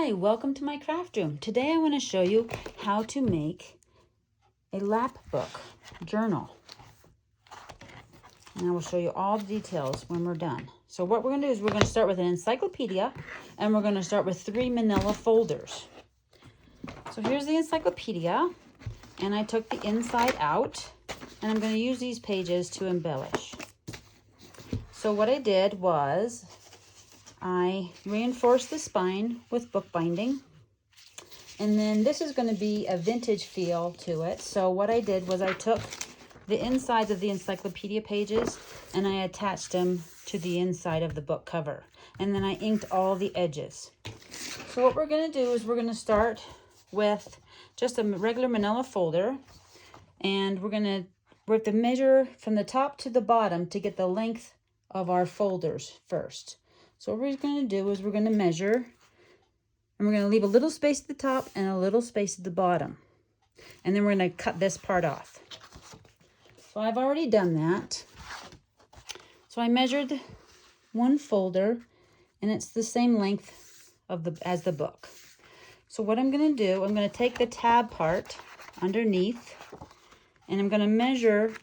Hi, welcome to my craft room. Today I want to show you how to make a lap book journal. And I will show you all the details when we're done. So what we're going to do is we're going to start with an encyclopedia, and we're going to start with 3 manila folders. So here's the encyclopedia, and I took the inside out, and I'm going to use these pages to embellish. So what I did was I reinforced the spine with bookbinding, and then this is going to be a vintage feel to it. So what I did was I took the insides of the encyclopedia pages and I attached them to the inside of the book cover, and then I inked all the edges. So what we're going to do is we're going to start with just a regular manila folder, and we have to measure from the top to the bottom to get the length of our folders first. So what we're going to do is we're going to measure, and we're going to leave a little space at the top and a little space at the bottom. And then we're going to cut this part off. So I've already done that. So I measured one folder, and it's the same length as the book. So what I'm going to do, I'm going to take the tab part underneath, and I'm going to measure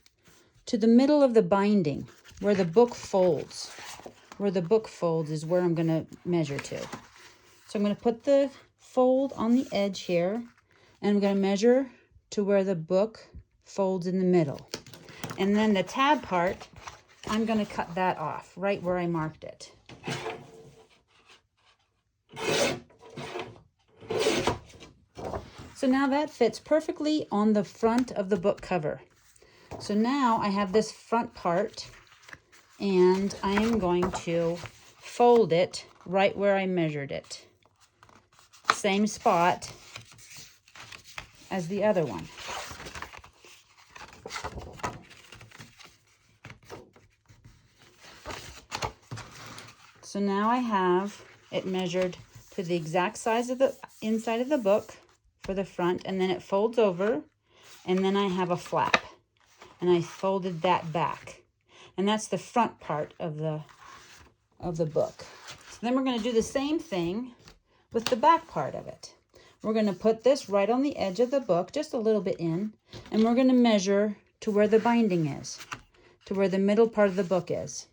to the middle of the binding where the book folds. Where the book folds is where I'm going to measure to. So I'm going to put the fold on the edge here, and I'm going to measure to where the book folds in the middle. And then the tab part, I'm going to cut that off right where I marked it. So now that fits perfectly on the front of the book cover. So now I have this front part, and I am going to fold it right where I measured it. Same spot as the other one. So now I have it measured to the exact size of the inside of the book for the front, and then it folds over, and then I have a flap, and I folded that back. And that's the front part of the book. So then we're going to do the same thing with the back part of it. We're going to put this right on the edge of the book, just a little bit in, and we're going to measure to where the binding is, to where the middle part of the book is.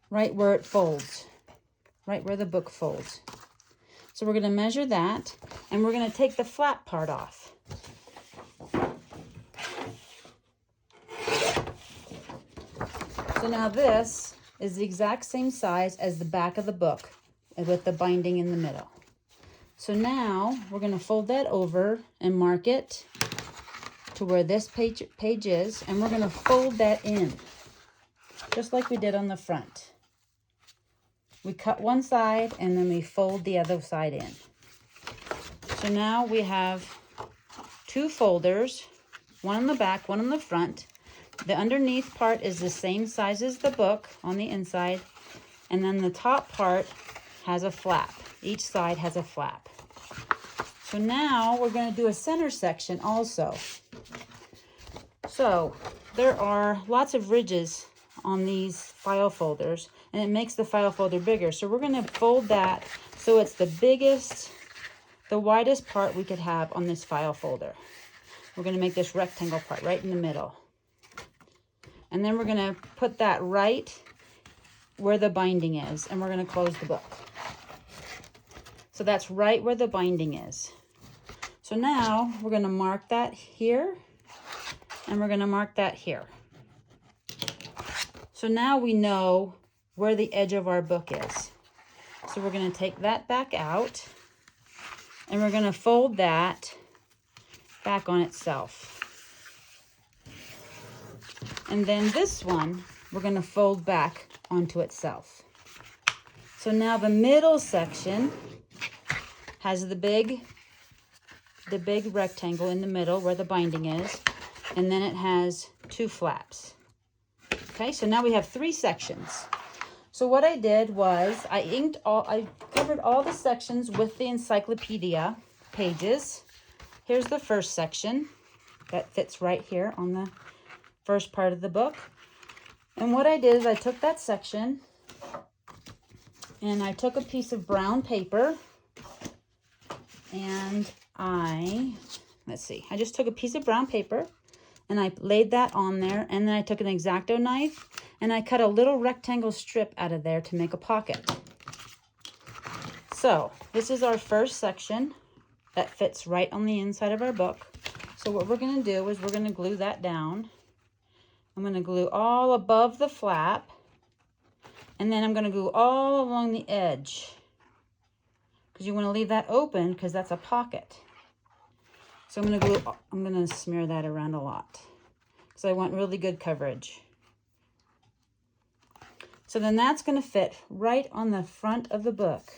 Right where it folds, right where the book folds. So we're going to measure that, and we're going to take the flap part off. So now this is the exact same size as the back of the book with the binding in the middle. So now we're going to fold that over and mark it to where this page is, and we're going to fold that in just like we did on the front. We cut one side and then we fold the other side in. So now we have 2 folders, one on the back, one on the front. The underneath part is the same size as the book on the inside, and then the top part has a flap. Each side has a flap. So now we're going to do a center section also. So there are lots of ridges on these file folders, and it makes the file folder bigger. So we're going to fold that so it's the biggest, the widest part we could have on this file folder. We're going to make this rectangle part right in the middle. And then we're going to put that right where the binding is, and we're going to close the book. So that's right where the binding is. So now we're going to mark that here, and we're going to mark that here. So now we know where the edge of our book is. So we're going to take that back out, and we're going to fold that back on itself. And then this one, we're going to fold back onto itself. So now the middle section has the big rectangle in the middle where the binding is, and then it has 2 flaps. Okay, so now we have 3 sections. So what I did was I covered all the sections with the encyclopedia pages. Here's the first section that fits right here on the first part of the book. And what I did is I took that section And I took a piece of brown paper and I just took a piece of brown paper and I laid that on there, and then I took an X-Acto knife and I cut a little rectangle strip out of there to make a pocket. So this is our first section that fits right on the inside of our book. So what we're going to do is we're going to glue that down. I'm going to glue all above the flap, and then I'm going to glue all along the edge, because you want to leave that open because that's a pocket. So I'm going to smear that around a lot because I want really good coverage. So then that's going to fit right on the front of the book,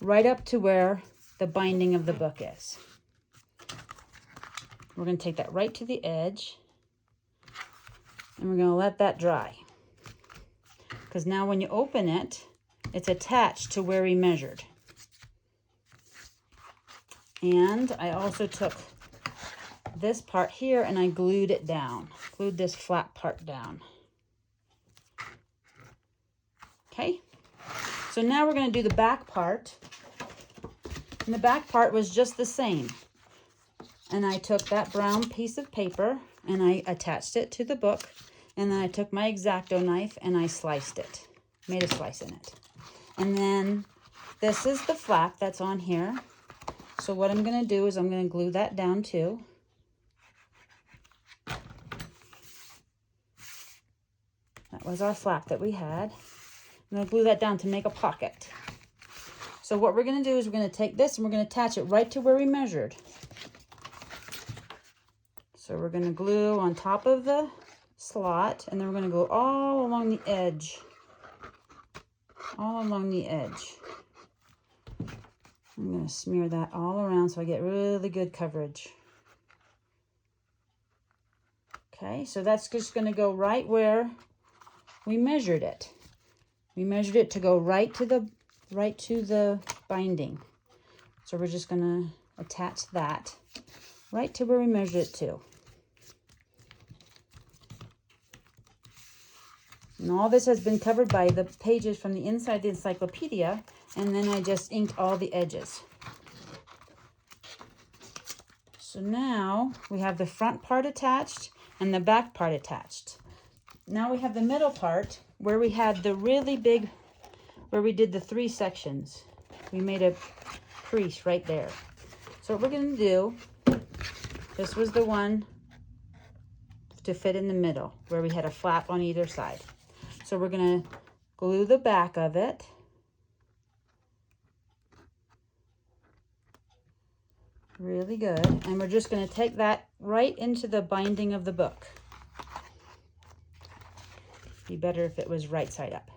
right up to where the binding of the book is. We're going to take that right to the edge, and we're going to let that dry. Because now when you open it, it's attached to where we measured. And I also took this part here and I glued it down, glued this flat part down. Okay, so now we're going to do the back part. And the back part was just the same. And I took that brown piece of paper and I attached it to the book. And then I took my X-Acto knife and I sliced it, made a slice in it. And then this is the flap that's on here. So what I'm going to do is I'm going to glue that down too. That was our flap that we had. I'm going to glue that down to make a pocket. So what we're going to do is we're going to take this and we're going to attach it right to where we measured. So we're going to glue on top of the slot, and then we're going to go all along the edge. All along the edge. I'm going to smear that all around so I get really good coverage. Okay, so that's just going to go right where we measured it. We measured it to go right to the binding. So we're just going to attach that right to where we measured it to. And all this has been covered by the pages from the inside of the encyclopedia, and then I just inked all the edges. So now we have the front part attached and the back part attached. Now we have the middle part where we had the really big, where we did the 3 sections. We made a crease right there. So what we're going to do, this was the one to fit in the middle where we had a flap on either side. So we're going to glue the back of it. Really good. And we're just going to take that right into the binding of the book. Be better if it was right side up.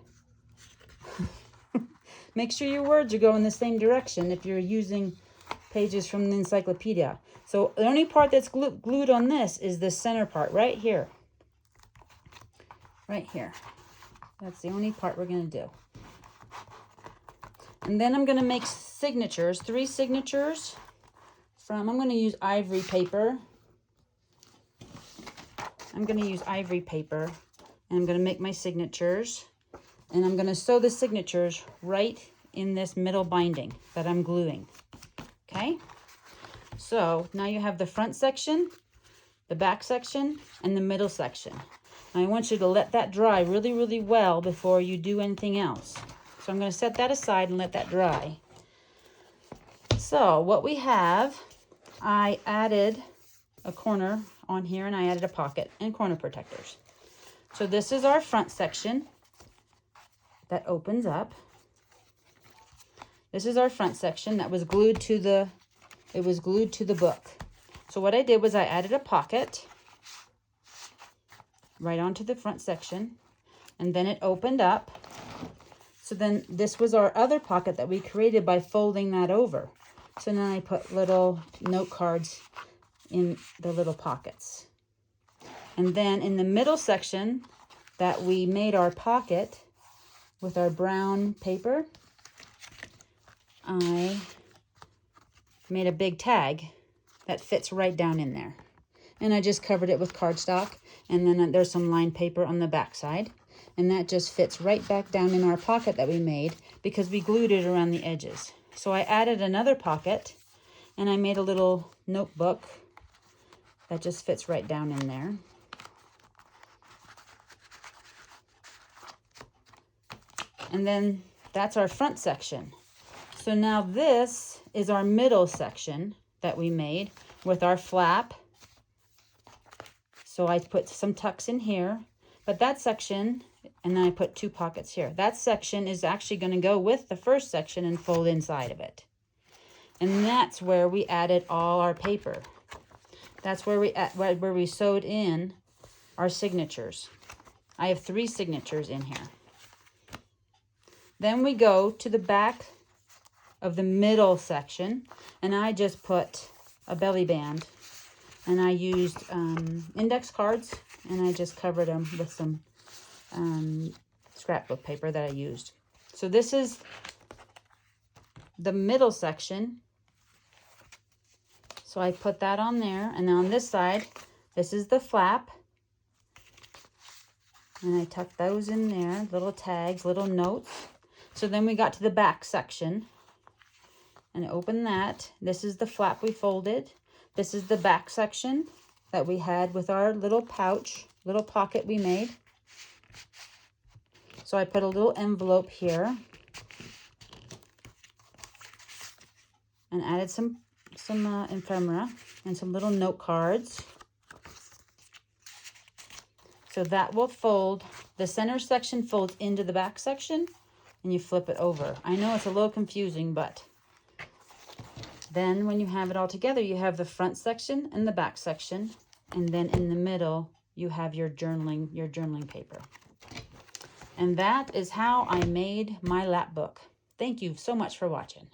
Make sure your words are going the same direction if you're using pages from the encyclopedia. So the only part that's glued on this is the center part right here. Right here. That's the only part we're going to do. And then I'm going to make signatures, 3 signatures from, I'm going to use ivory paper. I'm going to use ivory paper, and I'm going to make my signatures. And I'm going to sew the signatures right in this middle binding that I'm gluing. Okay? So now you have the front section, the back section, and the middle section. And I want you to let that dry really, really well before you do anything else. So I'm going to set that aside and let that dry. So what we have, I added a corner on here, and I added a pocket and corner protectors. So this is our front section that opens up. This is our front section that was glued to the, it was glued to the book. So what I did was I added a pocket right onto the front section, and then it opened up. So then this was our other pocket that we created by folding that over. So then I put little note cards in the little pockets. And then in the middle section that we made our pocket with our brown paper, I made a big tag that fits right down in there. And I just covered it with cardstock, and then there's some lined paper on the back side. And that just fits right back down in our pocket that we made because we glued it around the edges. So I added another pocket and I made a little notebook that just fits right down in there. And then that's our front section. So now this is our middle section that we made with our flap. So I put some tucks in here, but that section, and then I put 2 pockets here. That section is actually going to go with the first section and fold inside of it. And that's where we added all our paper. That's where we sewed in our signatures. I have 3 signatures in here. Then we go to the back of the middle section, and I just put a belly band, and I used index cards, and I just covered them with some scrapbook paper that I used. So this is the middle section. So I put that on there, and on this side, this is the flap. And I tucked those in there, little tags, little notes. So then we got to the back section and open that. This is the flap we folded. This is the back section that we had with our little pouch, little pocket we made. So I put a little envelope here and added some ephemera and some little note cards. So that will fold, the center section folds into the back section and you flip it over. I know it's a little confusing, but then when you have it all together, you have the front section and the back section. And then in the middle, you have your journaling paper. And that is how I made my lap book. Thank you so much for watching.